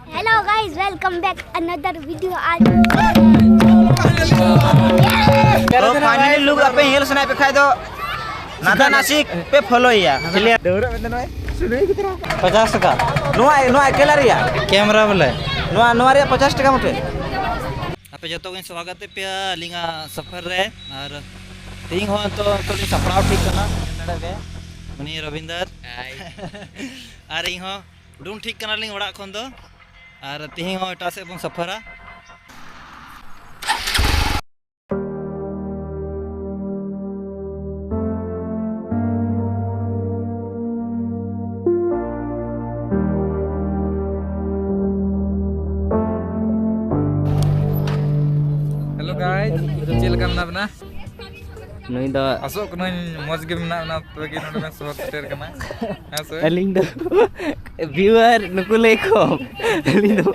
Hello guys, welcome back another video. आज तो finally लोग अपने हेल स्नैप पे खाए दो नादा नासिक पे फॉलो या क्लियर दौड़ में नय सुनई की तरह 50 टका नुआ अकेला रिया कैमरा बोले नुआ रे 50 टका मुठे आपे जतो के स्वागत पे लिंगा सफर रे और तीन हो तो सपड़ाव ठीक करना नडा के मनी रविंदर और इन हो डून ठीक करना लिंग ओड़ा खन दो और तीन हो एटा से बन सफरा हेलो गाइस चेल का मना बना नई द असो को मौज के मना तो के नोड में सब टेर कना हां अलिंग दो व्यूअर नुकु लेको अलिंग दो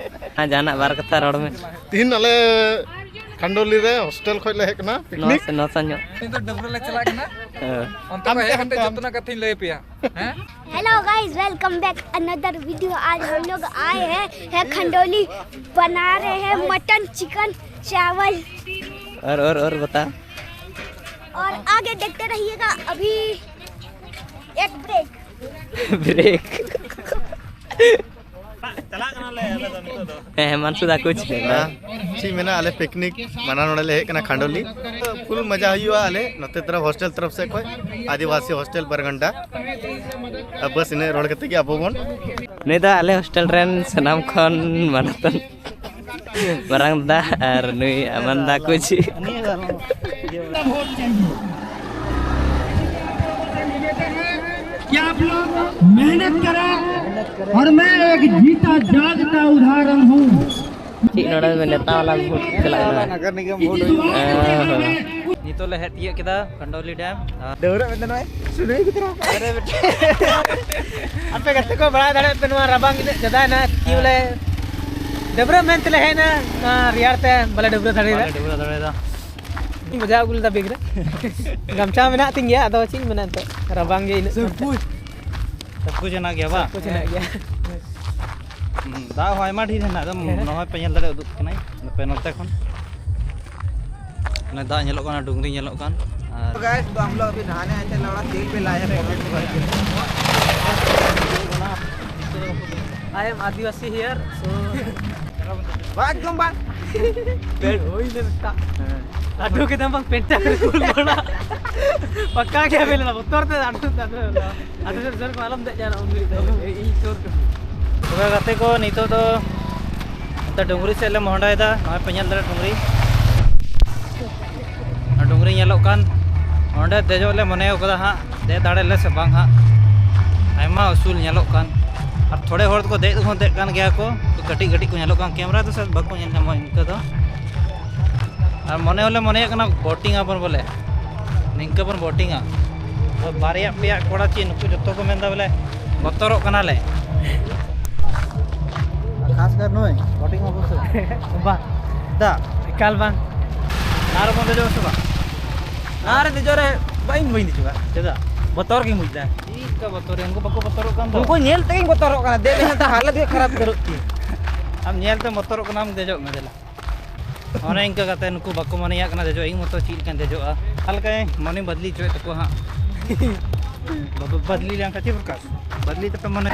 जाना बार कथा रोड में तीन अले खंडोली रे हॉस्टल खोले हेकना पिकनिक नसन्यो तो डबल ले चला कना अंत में हटे जतना कथि ले पिया हैं hello guys, welcome back another video. आज हम लोग आए हैं खंडोली, बना रहे हैं मटन चिकन चावल और बता और आगे देखते रहिएगा। अभी एक ब्रेक चला कना ले मनसुदा कुछ ची मेना अले पिकनिक मना नोडले हेकना खंडोली फुल मजा हुआ अले नते तरफ हॉस्टल तरफ से कोई आदिवासी हॉस्टल बरगंडा अब बस इने रोड कते की अबोबन नहीं दा अले हॉस्टल रेन सनाम खन मनतन बरंग दा और नुई अमन दा कुछ क्या आप लोग मेहनत करें और मैं एक जीता जागता उदाहरण हूँ। ठीक नोडा में नेता वाला वोट चला नगर निगम वोट नितो ले हेटिया केदा खंडोली डैम दौड़ में नय सुनई की तरह अरे बेटे आपे गते को बड़ा दड़े पे नवा रबांग जदा ना किवले डेवलपमेंट ले है ना रियारते बले डेवलप दा मजा गुल दा बिगरे गमचा में ना तिंग गया अदो चिंग में तो रबांग गे सब कुछ ना गया बा कुछ ना गया दा होय मा ढीर ना दम नय पे नेल दड़े उदुक कनाय पे नते खन ना दा नेलो काना डुंगरी नेलो कान तो गाइस तो हम लोग अभी नहाने आए थे लौड़ा तेल पे लाए हैं I am Adivasi here so एकदम बा पेड़ होई लेता आडू के दम पेंटा कर कुल बड़ा पक्का के बेले ना उत्तर ते आडू सर को आलम दे जाना उंगली ई तोर तो गाते को नितो तो डुंगरी से ले मोहंडा दा नय पेñal दरे डुंगरी नेलो कान ओंडे देजो ले मने ओकदा हा दे दाड़े ले से बांग हा आयमा उसूल नेलो कान और थोड़े होड़ को दे कान गया को तो गटी गटी को नेलो कान कैमरा तो सब बको नेल नामो इनका तो और मने होले मने कना बोटिंग अपन बोले निंका बन बोटिंग तो बारिया पिया कोड़ा ची नुकु जतो को मेंदा बोले बतरो कना ले खास कर नोय बोटिंग में बस बा दा काल बांग नार बंदे जो सुबा नारे दे जोरे बाइन बाइन दिजुगा चदा बतौर के मुजदा ठीक का बतौर इनको बको बतौर कान उनको नेल तक बतौर कान दे तो हालत के खराब करो हम नेल तो बतौर को नाम देजो में देला और इनका कहते नुकु बको मनिया कना देजो इन मतो चील कान देजो हल्का मनी बदली चोय तको हां बदली लें कति प्रकाश बदली तो मने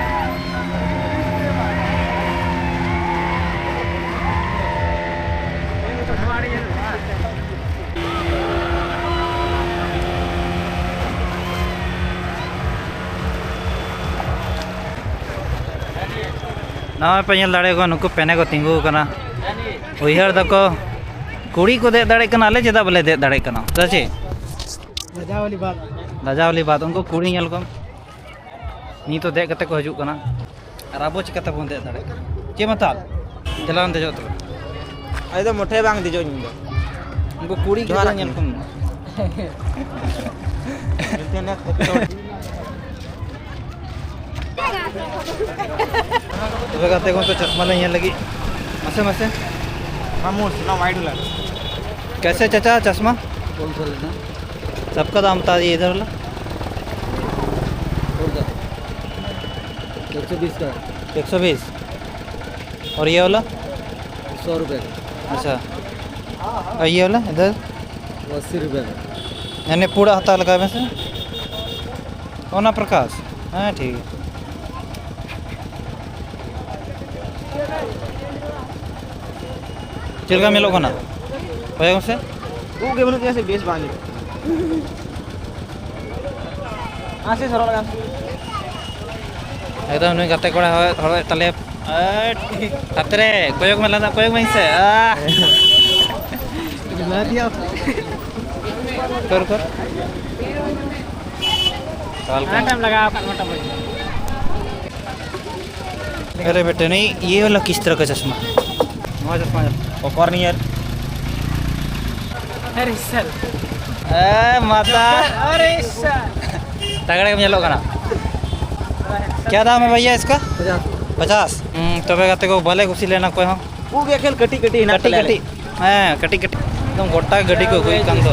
ना पेñal दाड़े को नुकु पेने को तिंगु कना उहर दको कुड़ी को दे दाड़े कना ले जदा बोले दे दाड़े कना सचे लजा वाली बात उनको कुड़ी नेल को नी तो दे कते को हजू कना और आबो चिकते बन दे दाड़े चे मताल चलान दे जो तो आई तो मोठे बांग दिजो नी दो उनको कुड़ी के नेल को तो कहते को तो चश्मा नहीं लगी मसे मसे मामूस ना वाइड वाला कैसे चाचा चश्मा कौन सा लेना सबका दाम बता दिए इधर वाला 120 का 120 और ये वाला 100 रुपये अच्छा और ये वाला इधर 80 रुपये यानी पूरा हता लगा वैसे ओना प्रकाश हाँ ठीक है चिल्का मिलो को ना भैया से वो के बनो कैसे बेस बांगे आसे सरल लगा एकदम नुई गाते कोड़ा हड़ो तले अतरे कोयक में लगा कोयक में से ना दिया कर टाइम लगा अरे बेटे नहीं ये वाला किस तरह का चश्मा चश्मा और नहीं यार अरे सर माता अरे सर तगड़े में चलो ना क्या दाम है भैया इसका 50 तो मैं कहते को भले कुछ लेना कोई हम वो भी अकेले कटी कटी ना कटी हाँ कटी एकदम गोटा गड्डी को कोई काम तो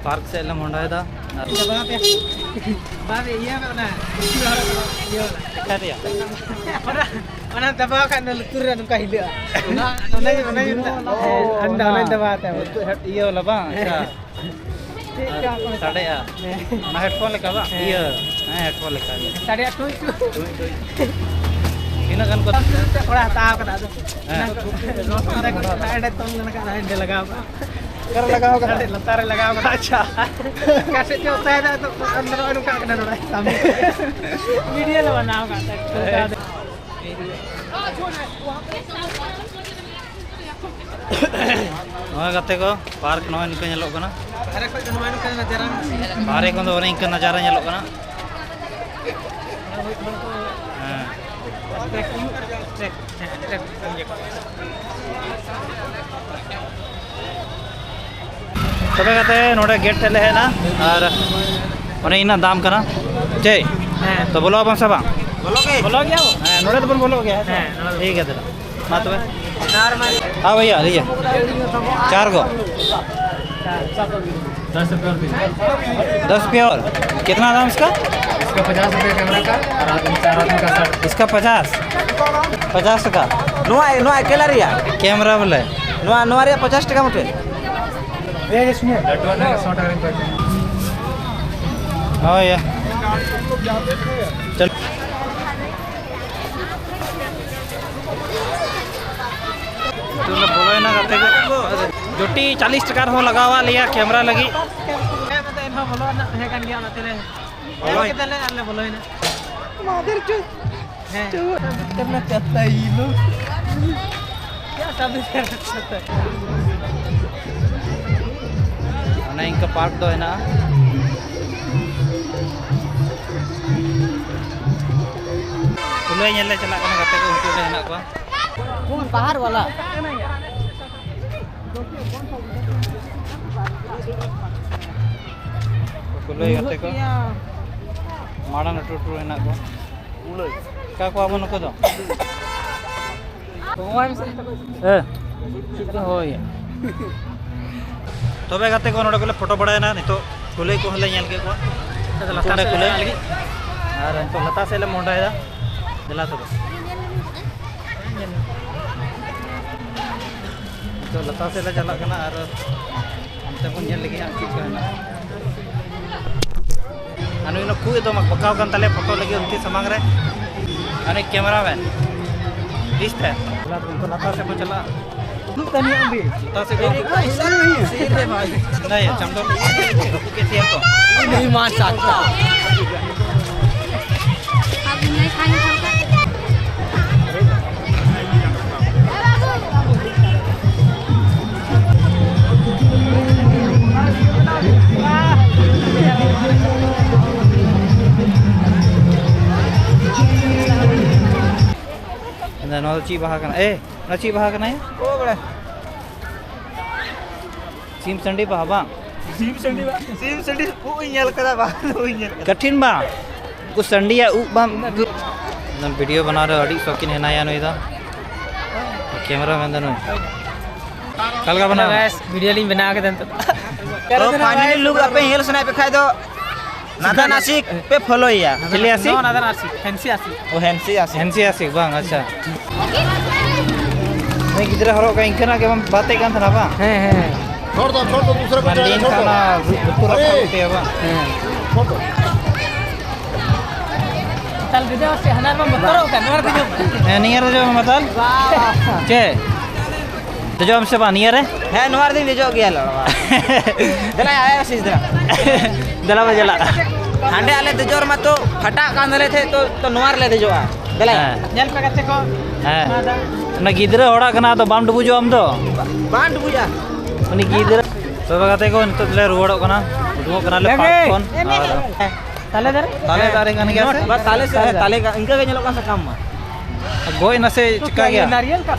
पार्क से एलम होंडा था दबाव का लुतुर नुका हिल ये वाला बा अच्छा साढ़े ना हेडफोन लेका बा ये हाँ हेडफोन लेका साढ़े 8 इन गन को थोड़ा हटाव करा दो साढ़े तुम का लगाओ कर लगाओ का लतारे लगाओ का अच्छा कैसे जो होता है तो अंदर वालों का करना थोड़ा सामने वीडियो लो बनाओ का नोए गाते को पार्क नोए निकल ñelok kana अरे कोई हनुमान का नजारा बारे को तो इनका नजारा ñelok kana तबे कहते नोड़े गेट चले है ना और उन्हें इना दाम करना जय तो बोलो अब सब बोलो क्या वो नोड़े तो बोलो गया ठीक है तेरा ना तो हाँ भैया लीजिए 4 को 10 रुपये और कितना दाम इसका 50 रुपये कैमरा का और आदमी 4 आदमी का शर्ट इसका 50 टका नो अकेला रिया कैमरा बोले नो रिया 50 टका मुठे लड्डू ने 100 टका में हाँ या चल तो बोलो ना करते को जोटी 40 टका हो लगावा लिया कैमरा लगी बोलो ना है कान गया ना तेरे बोलो कितने ले बोलो ना मादर चो करना चाहता है ये लोग क्या सब करता है ना इनका पार्क दो है ना कुलई ñelle चला करना करते को उनको है ना को कौन बाहर वाला कुलई करते को माड़ा न टूटू है ना को का को आपन को दो होय तबे गाते को नोडे को फोटो बड़ाय ना नितो कुलई को हले ñel के को लता कुलई और तो लता से ले मोंडा है दिला तो तो लता से ले चला करना और हमसे को ñel लगी चीज करना अनु इन खूब तो पकाव कन तले फोटो लगी उनकी समांग रे अने कैमरा मैन लिस्ट है तो लता से को चला लता से को नहीं चमडो कैसे है तो नहीं मान सकता अभी नहीं खाने no ची बहा करना ए ना ची बहा करना है ओ बड़ा सीम संडी बहा बा सीम संडी ओ इनल कदा बा ओ इनल कठिन बा कुछ संडी या उ बा एकदम वीडियो बना रहे अड़ी शौकीन है ना या नहीं था कैमरा मैन दनो कल का बना वीडियो लिंक बना के दन तो फाइनली लोग पे हेल सना पे खाए तो नादा नासिक पे फॉलो या चिली आसी नो नादा नासिक फैंसी आसी ओ फैंसी आसी हेंसी आसी बांग अच्छा मैं गिदरा हरो का इनकना के हम बातें कान था बा छोड़ दो दूसरे को दिन खाना पूरा खाते बा चल वीडियो से हनार में बतरो का नवर दे नियर जो मतलब के जो हमसे बा नियर है नवर दिन जो गया लड़वा दला आया सिस दला बजला हांडे आले दजोर में तो फटा कांदले थे तो नवर ले दजोआ दला नेल पे कते को ना गिदरा होड़ा कना तो बाम डुबु जो हम तो बांड बुझा उनी गिदरा तो बगाते को नित ले रुवाड़ो कना उडुओ कना ले पान ताले ताले कन गया से बस ताले से ताले का इनका के ñelo का काम में गोय न से चिका गया नारियल का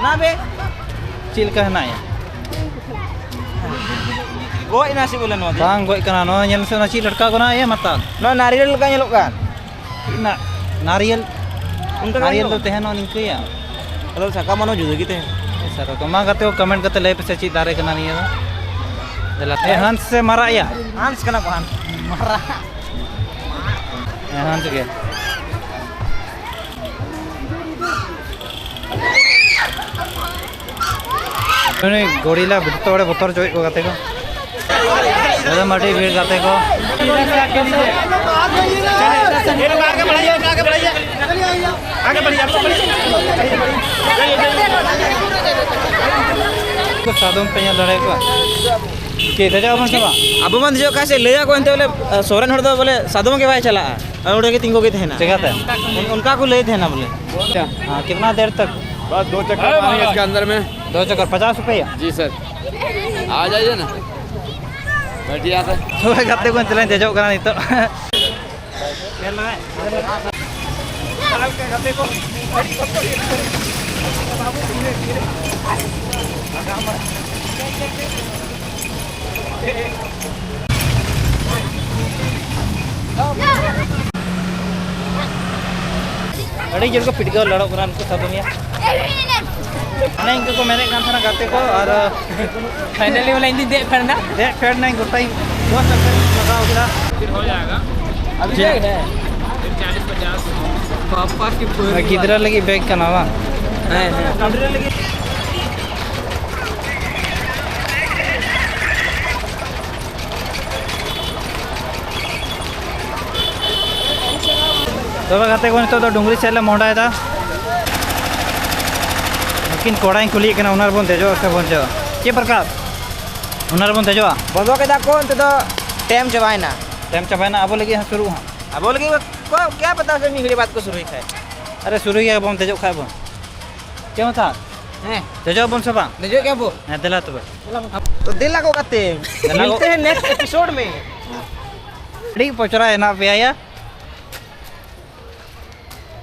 ना बे चिल का ना या गोय नासी बोले नो बांग गोय कना नो ñel से ना चिल लड़का को ना ये मता नो नारियल का ñelo kan ना नारियल उनका नारियल तो तहनो निके या हेलो सका मनो जुदो की ते सर को मा करते हो कमेंट करते ले पे ची दारे कना नहीं है दला ते हंस से मारा या हांस कना को हांस मारा हंस के ने गोरिला बिटतो बड़े बोतर जोई को गाते को दादा माटी भीड़ गाते को कुछ साधुम पे लड़ाई को के दजा अपन सबा अब मन जो कैसे ले को अंते बोले सोरन हड़ दो बोले साधुओं के भाई चला और के तिंगो के थे ना जगह थे उनका को ले थे ना बोले हां कितना देर तक बस 2 चक्कर मारेंगे इसके अंदर में 2 चक्कर 50 रुपया जी सर आ जाइए ना बैठिए आकर थोड़ा गाते को चलें दजो कना नहीं तो अड़ी जल को पिटगा लड़ो करा उनको सब मिया अने इनको को मैंने कान था गाते को और फाइनली वाला इंदी दे फेरना नहीं गोटाई 2 चक्कर लगाओ गिरा फिर हो जाएगा अभी जाएगा 40-50 पापा की किधर लगी बैग का नावा है काउंटर लगी तो गाते को तो डुंगरी सेल मोंडाय था लेकिन कोड़ाई खुली के ना उनर बन देजो से बन जो के प्रकार उनर बन देजो बंदो के दाको अंत तो टाइम चबाइना अब लगी शुरू हां अब बोल को क्या पता से निगड़ी बात को शुरू ही है अरे शुरू किया बन देजो खाए बन क्या था हैं देजो बन सबा देखो क्या वो दिला तो तो दिल को करते मिलते हैं नेक्स्ट एपिसोड में डी पचरा है ना पे आया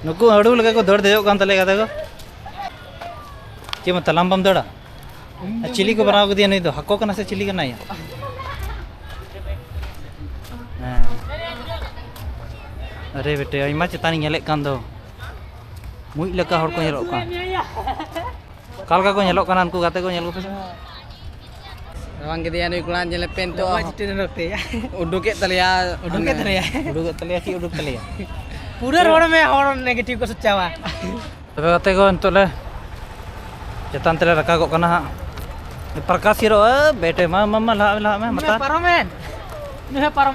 नुकु हड़ू लगे को दौड़ देजो कान तले गाते को के मत लंबम दौड़ा चिली को बनाओ दिया नहीं तो हको कना से चिली करना है अरे बेटे आइमा चेतानी ñele kan do मुई लका हड़ को ñelok kan कालका को ñelok kanan को गाते को ñel को पे रवांग के दिया नहीं कुलान जले पेन तो चिटे रखते या उडुक के तलिया ची उडुक तलिया पूरा रोड में और नेगेटिव को सच्चावा तबे गाते को अंतले चेतान तले रका को कना प्रकाश हिरो बेटे मा मम्मा ला में मता परमेन ने परम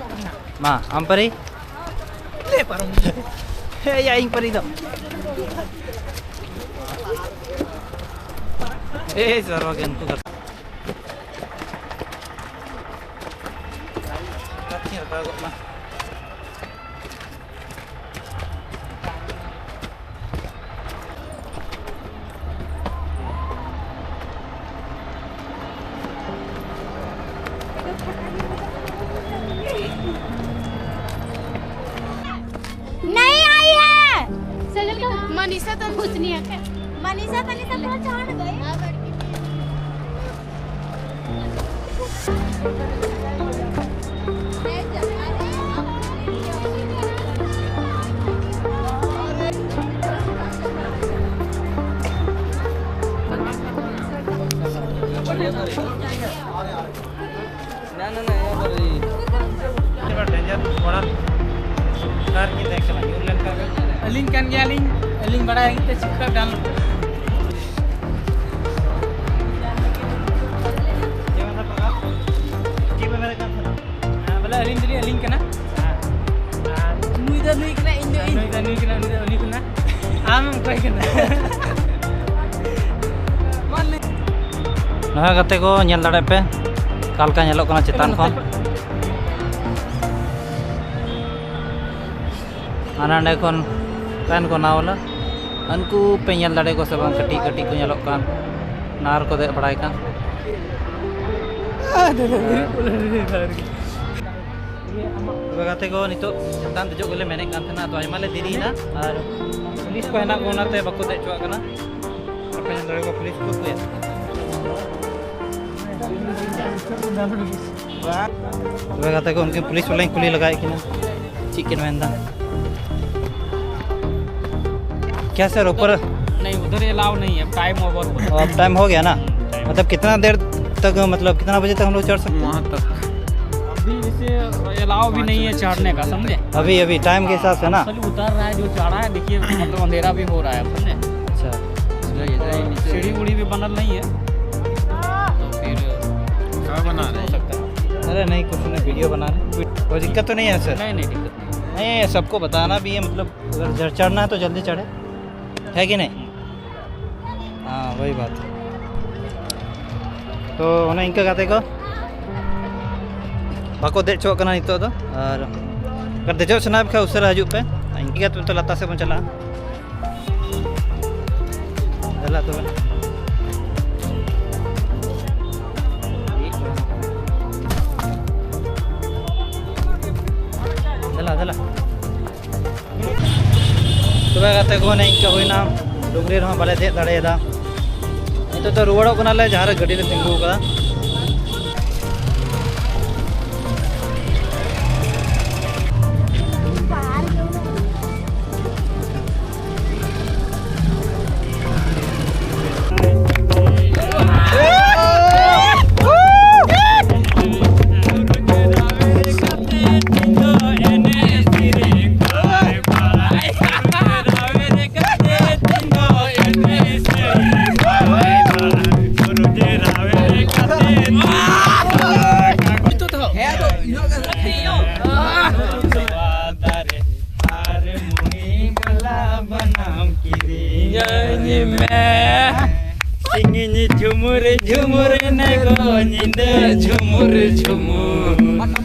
मा हम परी ले परम हे या इन परी दो ए सरवा के अंतु कर कथि रका को मा नहीं आई है मनीषा तो कुछ नहीं है मनीषा पहचान गई ना Aling kan gaya aling bada kita cakap dalam. Jangan apa kau? Kita mereka. Bala aling jadi aling kena. Nui dah nui kena Indo ini. Nui kena. Am kau kena. Nah kata ko nyel dare pe kalka nyelok kana chetan khon ana ne kon kan ko nawala anku pe nyel dare ko se bang kati kati ko nyelok kan nar ko de padai kan kata ko nito chetan dejok gole menek kan thana to aima le diri na ar pulis ko henak ko nate bako de chwa kana apa nyel dare ko pulis ko ya वे कहते हैं उनके police वाले कुली लगाए कि ना chicken वेंदा क्या sir ऊपर नहीं उधर अलाउ नहीं है टाइम ओवर अब टाइम हो गया ना मतलब कितना देर तक मतलब कितना बजे तक हम लोग चढ़ सकते हैं वहाँ तक अभी इसे अलाउ भी नहीं है चढ़ने का समझे अभी टाइम के हिसाब से ना उतर रहा है जो चढ़ा है देखिए मतलब अंधेरा भी हो रहा है समझे अच्छा सीढ़ी उड़ी भी बनल नहीं है तो फिर बना रहे अरे नहीं कुछ नहीं वीडियो बना रहे कोई दिक्कत तो नहीं है सर नहीं दिक्कत नहीं सबको बताना भी है मतलब अगर चढ़ना है तो जल्दी चढ़े है कि नहीं हाँ वही बात है तो उन्हें इनका कहते को बाको दे चो करना नितो तो और अगर देजो सना भी उसरा हजू पे इनकी तो लता से बन चला चला तो चला तबे गाते को नहीं इनका होइना डुंगरी रहा बाले दे दाड़ेदा नितो तो रुवाड़ो कनाले जहां रे गाड़ी रे तिंगू का झुमुर झुमुर nego nyinde झुमुर झुमुर